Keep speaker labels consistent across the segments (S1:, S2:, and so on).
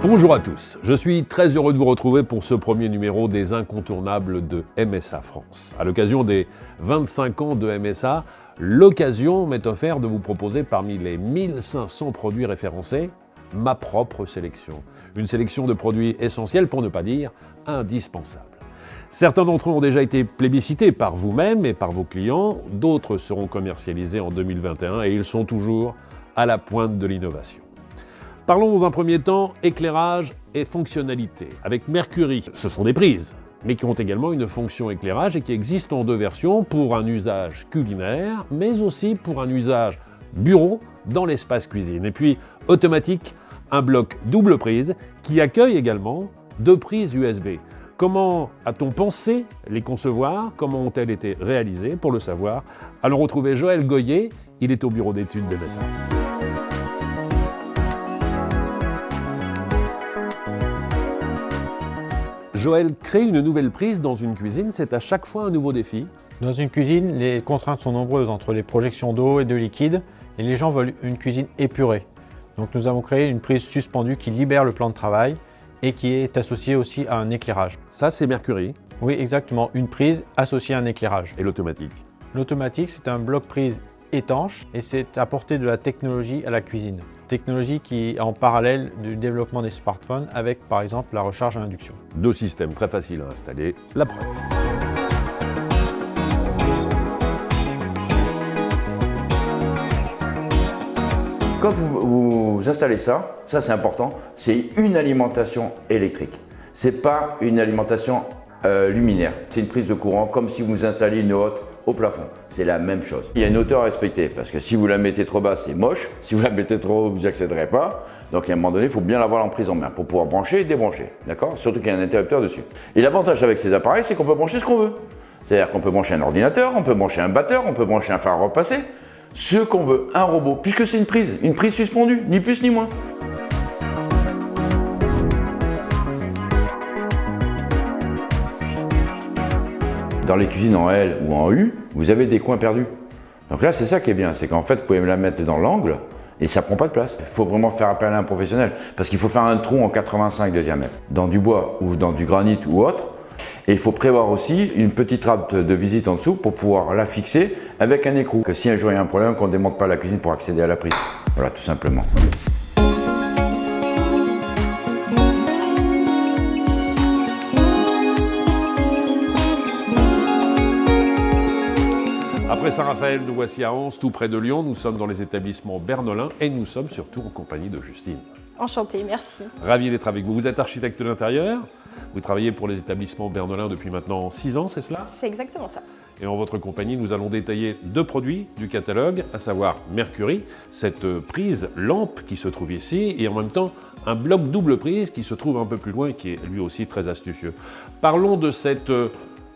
S1: Bonjour à tous, je suis très heureux de vous retrouver pour ce premier numéro des incontournables de MSA France. À l'occasion des 25 ans de MSA, l'occasion m'est offerte de vous proposer parmi les 1500 produits référencés, ma propre sélection. Une sélection de produits essentiels, pour ne pas dire indispensables. Certains d'entre eux ont déjà été plébiscités par vous-même et par vos clients, d'autres seront commercialisés en 2021 et ils sont toujours à la pointe de l'innovation. Parlons dans un premier temps éclairage et fonctionnalité. Avec Mercury, ce sont des prises, mais qui ont également une fonction éclairage et qui existent en deux versions pour un usage culinaire, mais aussi pour un usage bureau dans l'espace cuisine. Et puis automatique, un bloc double prise qui accueille également deux prises USB. Comment a-t-on pensé les concevoir? Comment ont-elles été réalisées? Pour le savoir, allons retrouver Joël Goyer, il est au bureau d'études d'MSA. Joël, créer une nouvelle prise dans une cuisine, c'est à chaque fois un nouveau défi.
S2: Dans une cuisine, les contraintes sont nombreuses entre les projections d'eau et de liquide et les gens veulent une cuisine épurée. Donc nous avons créé une prise suspendue qui libère le plan de travail et qui est associée aussi à un éclairage.
S1: Ça, c'est Mercury.
S2: Oui, exactement, une prise associée à un éclairage.
S1: Et l'automatique?
S2: L'automatique, c'est un bloc prise étanche et c'est apporter de la technologie à la cuisine. Technologie qui est en parallèle du développement des smartphones avec par exemple la recharge à induction.
S1: Deux systèmes très faciles à installer, la preuve.
S3: Quand vous installez ça c'est important, c'est une alimentation électrique. C'est pas une alimentation luminaire. C'est une prise de courant comme si vous installiez une hotte au plafond. C'est la même chose. Il y a une hauteur à respecter parce que si vous la mettez trop basse, c'est moche. Si vous la mettez trop haut, vous n'y accéderez pas. Donc à un moment donné, il faut bien l'avoir en prise en main pour pouvoir brancher et débrancher. D'accord? Surtout qu'il y a un interrupteur dessus. Et l'avantage avec ces appareils, c'est qu'on peut brancher ce qu'on veut. C'est-à-dire qu'on peut brancher un ordinateur, on peut brancher un batteur, on peut brancher un fer à repasser. Ce qu'on veut, un robot, puisque c'est une prise suspendue, ni plus ni moins. Dans les cuisines en L ou en U, vous avez des coins perdus. Donc là, c'est ça qui est bien, c'est qu'en fait, vous pouvez la mettre dans l'angle et ça ne prend pas de place. Il faut vraiment faire appel à un professionnel parce qu'il faut faire un trou en 85 de diamètre, dans du bois ou dans du granit ou autre. Et il faut prévoir aussi une petite trappe de visite en dessous pour pouvoir la fixer avec un écrou. Que si un jour il y a un problème, qu'on ne démonte pas la cuisine pour accéder à la prise. Voilà, tout simplement.
S1: Après Saint-Raphaël, nous voici à Anse, tout près de Lyon. Nous sommes dans les établissements Bernolin et nous sommes surtout en compagnie de Justine.
S4: Enchantée, merci.
S1: Ravi d'être avec vous. Vous êtes architecte d'intérieur. Vous travaillez pour les établissements Bernolin depuis maintenant 6 ans, c'est cela?
S4: C'est exactement ça.
S1: Et en votre compagnie, nous allons détailler deux produits du catalogue, à savoir Mercury, cette prise lampe qui se trouve ici, et en même temps un bloc double prise qui se trouve un peu plus loin et qui est lui aussi très astucieux. Parlons de cette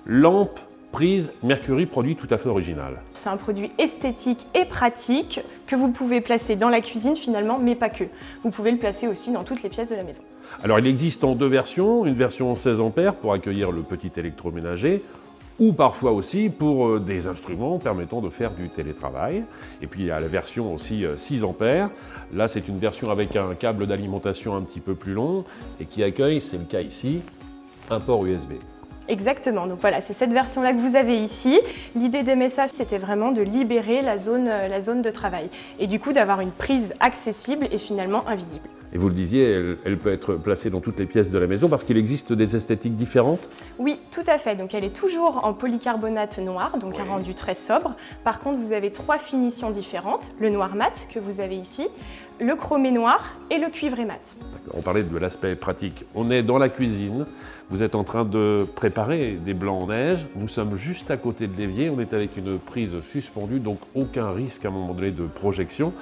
S1: lampe prise Mercury, produit tout à fait original.
S4: C'est un produit esthétique et pratique que vous pouvez placer dans la cuisine finalement, mais pas que. Vous pouvez le placer aussi dans toutes les pièces de la maison.
S1: Alors il existe en deux versions, une version 16 ampères pour accueillir le petit électroménager, ou parfois aussi pour des instruments permettant de faire du télétravail. Et puis il y a la version aussi 6 ampères. Là c'est une version avec un câble d'alimentation un petit peu plus long et qui accueille, c'est le cas ici, un port USB.
S4: Exactement, donc voilà, c'est cette version-là que vous avez ici. L'idée d'MSA, c'était vraiment de libérer la zone de travail et du coup d'avoir une prise accessible et finalement invisible.
S1: Et vous le disiez, elle peut être placée dans toutes les pièces de la maison parce qu'il existe des esthétiques différentes?
S4: Oui, tout à fait. Donc elle est toujours en polycarbonate noir, donc un rendu très sobre. Par contre, vous avez 3 finitions différentes. Le noir mat que vous avez ici, le chromé noir et le cuivré mat.
S1: On parlait de l'aspect pratique. On est dans la cuisine, vous êtes en train de préparer des blancs en neige. Nous sommes juste à côté de l'évier, on est avec une prise suspendue, donc aucun risque à un moment donné de projection.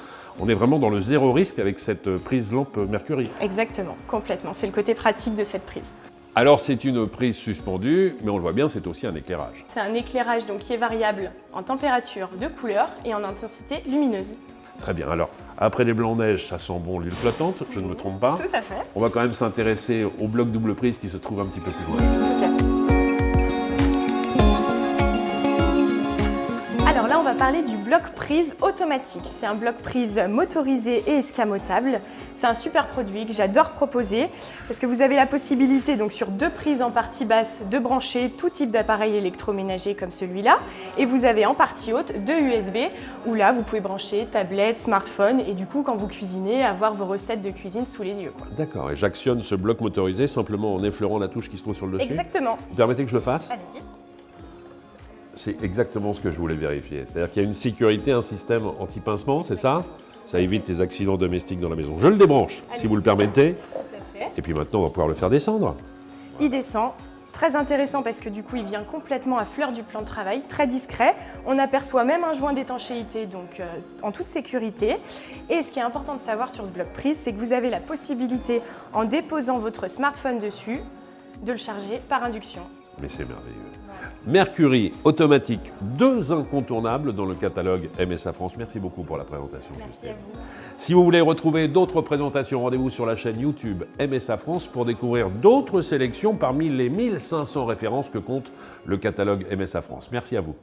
S1: On est vraiment dans le zéro risque avec cette prise lampe Mercury.
S4: Exactement, complètement. C'est le côté pratique de cette prise.
S1: Alors c'est une prise suspendue, mais on le voit bien, c'est aussi un éclairage.
S4: C'est un éclairage donc, qui est variable en température, de couleur et en intensité lumineuse.
S1: Très bien, alors après les blancs neige, ça sent bon l'huile flottante, je ne me trompe pas.
S4: Tout à fait.
S1: On va quand même s'intéresser au bloc double prise qui se trouve un petit peu plus loin.
S4: Tout à fait. Alors là, on va parler du bloc prise automatique. C'est un bloc prise motorisé et escamotable. C'est un super produit que j'adore proposer parce que vous avez la possibilité donc sur 2 prises en partie basse de brancher tout type d'appareil électroménager comme celui-là, et vous avez en partie haute 2 USB où là vous pouvez brancher tablette, smartphone, et du coup quand vous cuisinez avoir vos recettes de cuisine sous les yeux.
S1: D'accord, et j'actionne ce bloc motorisé simplement en effleurant la touche qui se trouve sur le dessus.
S4: Exactement.
S1: Vous permettez que je le fasse?
S4: Allez-y.
S1: C'est exactement ce que je voulais vérifier. C'est-à-dire qu'il y a une sécurité, un système anti-pincement, c'est ça? Ça évite les accidents domestiques dans la maison. Je le débranche, si vous le permettez.
S4: Tout à fait.
S1: Et puis maintenant, on va pouvoir le faire descendre.
S4: Il descend. Très intéressant parce que du coup il vient complètement à fleur du plan de travail, très discret. On aperçoit même un joint d'étanchéité donc en toute sécurité. Et ce qui est important de savoir sur ce bloc prise, c'est que vous avez la possibilité, en déposant votre smartphone dessus, de le charger par induction.
S1: Mais c'est merveilleux. Mercury automatique, 2 incontournables dans le catalogue MSA France. Merci beaucoup pour la présentation.
S4: Merci à vous.
S1: Si vous voulez retrouver d'autres présentations, rendez-vous sur la chaîne YouTube MSA France pour découvrir d'autres sélections parmi les 1500 références que compte le catalogue MSA France. Merci à vous.